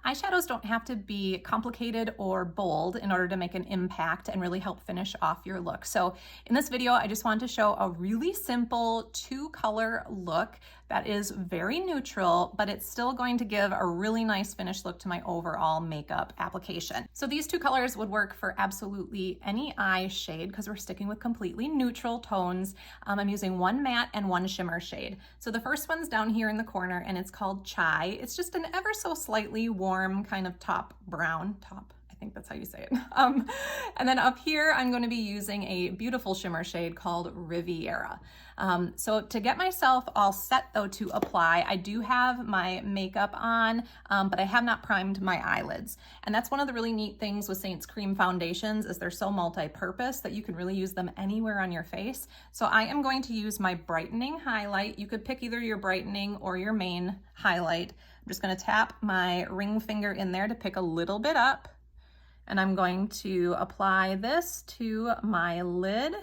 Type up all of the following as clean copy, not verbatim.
Eyeshadows don't have to be complicated or bold in order to make an impact and really help finish off your look. So in this video, I just wanted to show a really simple 2-color look that is very neutral, but it's still going to give a really nice finished look to my overall makeup application. So these 2 colors would work for absolutely any eye shade because we're sticking with completely neutral tones. I'm using 1 matte and 1 shimmer shade. So the first one's down here in the corner and it's called Chai. It's just an ever so slightly warm kind of top brown, I think that's how you say it. And then up here, I'm going to be using a beautiful shimmer shade called Riviera. So to get myself all set though to apply, I do have my makeup on, but I have not primed my eyelids. And that's one of the really neat things with Saints Cream foundations is they're so multi-purpose that you can really use them anywhere on your face. So I am going to use my brightening highlight. You could pick either your brightening or your main highlight. I'm just going to tap my ring finger in there to pick a little bit up. And I'm going to apply this to my lid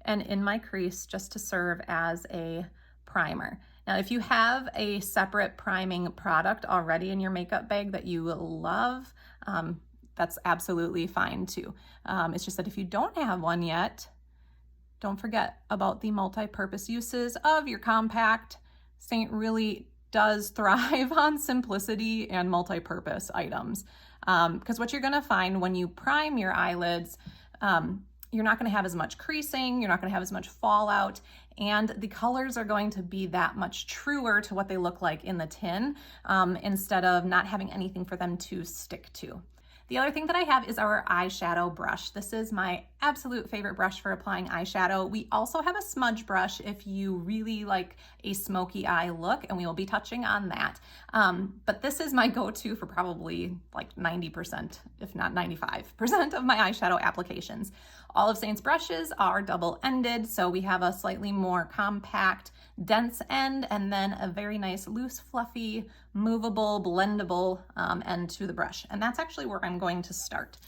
and in my crease just to serve as a primer. Now, if you have a separate priming product already in your makeup bag that you love, that's absolutely fine too. It's just that if you don't have one yet, don't forget about the multi-purpose uses of your compact. Saint really does thrive on simplicity and multi-purpose items. Because what you're gonna find when you prime your eyelids, you're not gonna have as much creasing, you're not gonna have as much fallout, and the colors are going to be that much truer to what they look like in the tin, instead of not having anything for them to stick to. The other thing that I have is our eyeshadow brush. This is my absolute favorite brush for applying eyeshadow. We also have a smudge brush if you really like a smoky eye look, and we will be touching on that. But this is my go-to for probably like 90%, if not 95% of my eyeshadow applications. All of Saint's brushes are double-ended, so we have a slightly more compact, dense end, and then a very nice, loose, fluffy, movable, blendable end to the brush. And that's actually where I'm going to start.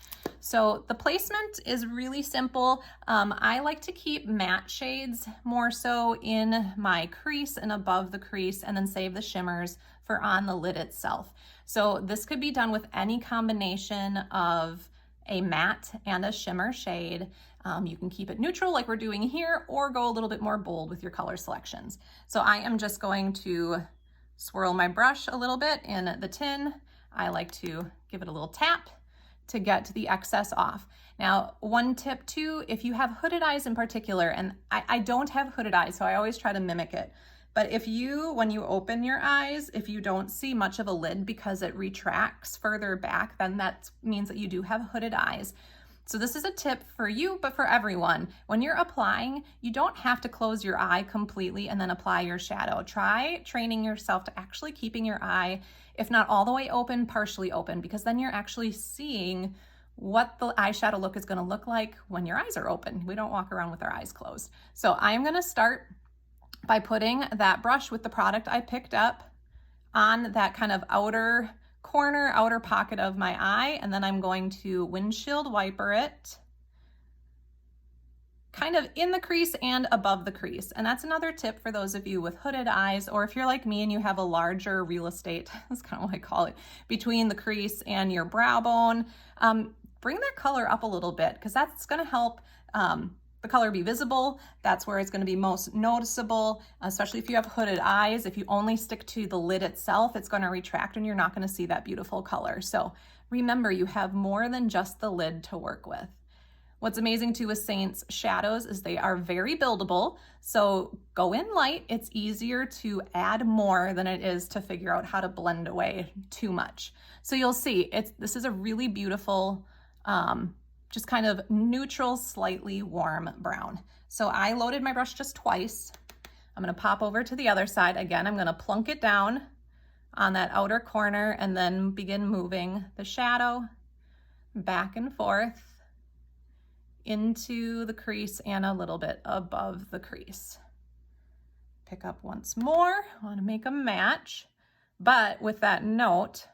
So the placement is really simple. I like to keep matte shades more so in my crease and above the crease, and then save the shimmers for on the lid itself. So this could be done with any combination of a matte and a shimmer shade. You can keep it neutral like we're doing here, or go a little bit more bold with your color selections. So I am just going to swirl my brush a little bit in the tin. I like to give it a little tap to get the excess off. Now, one tip too, if you have hooded eyes in particular, and I don't have hooded eyes, so I always try to mimic it. But if you, when you open your eyes, if you don't see much of a lid because it retracts further back, then that means that you do have hooded eyes. So this is a tip for you, but for everyone. When you're applying, you don't have to close your eye completely and then apply your shadow. Try training yourself to actually keeping your eye, if not all the way open, partially open, because then you're actually seeing what the eyeshadow look is gonna look like when your eyes are open. We don't walk around with our eyes closed. So I'm gonna start by putting that brush with the product I picked up on that kind of outer corner, outer pocket of my eye, and then I'm going to windshield wiper it kind of in the crease and above the crease. And that's another tip for those of you with hooded eyes, or if you're like me and you have a larger real estate, that's kind of what I call it, between the crease and your brow bone, bring that color up a little bit, because that's gonna help the color be visible. That's where it's going to be most noticeable, especially if you have hooded eyes. If you only stick to the lid itself, it's going to retract and you're not going to see that beautiful color. So remember, you have more than just the lid to work with. What's amazing too with Saint's shadows is they are very buildable. So go in light. It's easier to add more than it is to figure out how to blend away too much. So you'll see this is a really beautiful, just kind of neutral, slightly warm brown. So I loaded my brush just twice. I'm gonna pop over to the other side. Again, I'm gonna plunk it down on that outer corner and then begin moving the shadow back and forth into the crease and a little bit above the crease. Pick up once more. I wanna make a match, but with that note,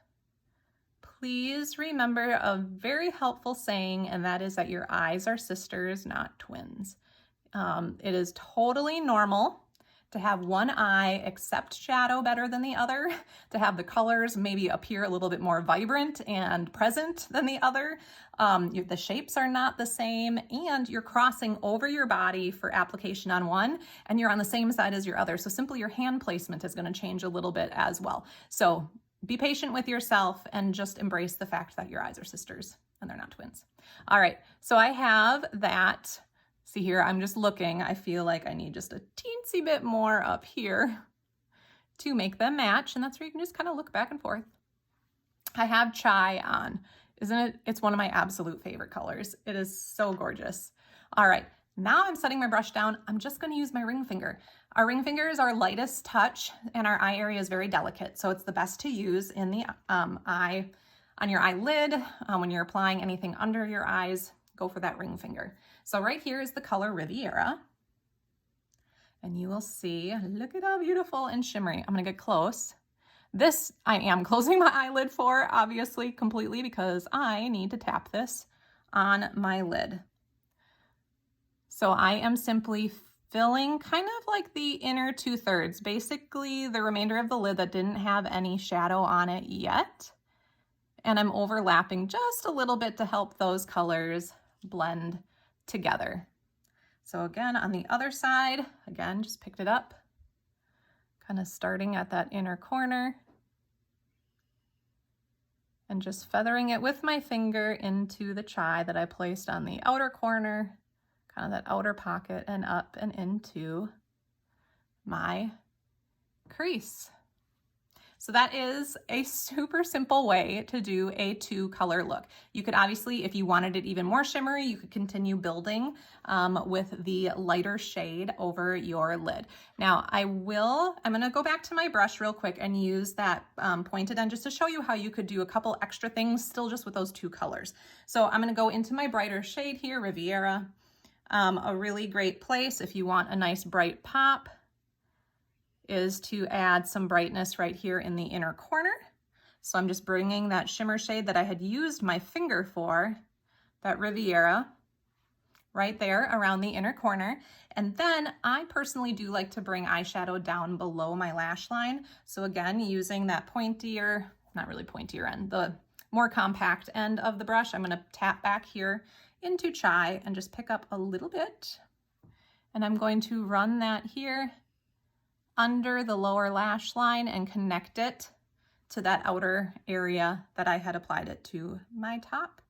please remember a very helpful saying, and that is that your eyes are sisters, not twins. It is totally normal to have one eye accept shadow better than the other, to have the colors maybe appear a little bit more vibrant and present than the other. The shapes are not the same, and you're crossing over your body for application on one, and you're on the same side as your other. So simply your hand placement is going to change a little bit as well. So be patient with yourself and just embrace the fact that your eyes are sisters and they're not twins. All right, so I have that. See here, I'm just looking. I feel like I need just a teensy bit more up here to make them match, and that's where you can just kind of look back and forth. I have chai on. Isn't it? It's one of my absolute favorite colors. It is so gorgeous. All right, now I'm setting my brush down. I'm just going to use my ring finger. Our ring finger is our lightest touch, and our eye area is very delicate, so it's the best to use in the eye, on your eyelid, when you're applying anything under your eyes. Go for that ring finger. So right here is the color Riviera. And you will see, look at how beautiful and shimmery. I'm gonna get close. This I am closing my eyelid for, obviously, completely, because I need to tap this on my lid. So I am simply filling kind of like the inner 2/3, basically the remainder of the lid that didn't have any shadow on it yet. And I'm overlapping just a little bit to help those colors blend together. So again, on the other side, again, just picked it up, kind of starting at that inner corner and just feathering it with my finger into the chai that I placed on the outer corner, kind of that outer pocket, and up and into my crease. So that is a super simple way to do a 2-color look. You could obviously, if you wanted it even more shimmery, you could continue building with the lighter shade over your lid. Now I'm gonna go back to my brush real quick and use that pointed end just to show you how you could do a couple extra things still just with those 2 colors. So I'm gonna go into my brighter shade here, Riviera. A really great place if you want a nice bright pop is to add some brightness right here in the inner corner. So I'm just bringing that shimmer shade that I had used my finger for, that Riviera, right there around the inner corner. And then I personally do like to bring eyeshadow down below my lash line. So again, using that pointier, not really pointier end, the more compact end of the brush, I'm gonna tap back here into chai and just pick up a little bit. And I'm going to run that here under the lower lash line and connect it to that outer area that I had applied it to my top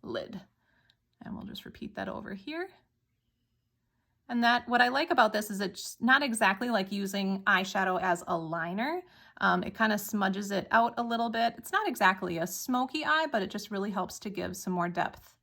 lid. And we'll just repeat that over here. And what I like about this is it's not exactly like using eyeshadow as a liner. It kind of smudges it out a little bit. It's not exactly a smoky eye, but it just really helps to give some more depth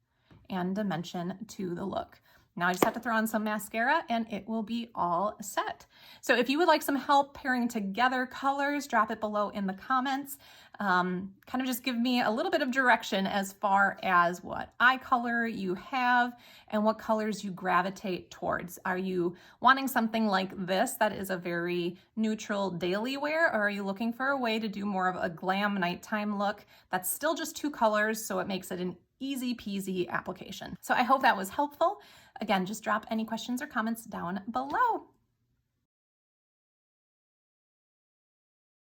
and dimension to the look. Now I just have to throw on some mascara and it will be all set. So if you would like some help pairing together colors, drop it below in the comments. Kind of just give me a little bit of direction as far as what eye color you have and what colors you gravitate towards. Are you wanting something like this that is a very neutral daily wear, or are you looking for a way to do more of a glam nighttime look that's still just 2 colors so it makes it an easy peasy application? So I hope that was helpful. Again, just drop any questions or comments down below.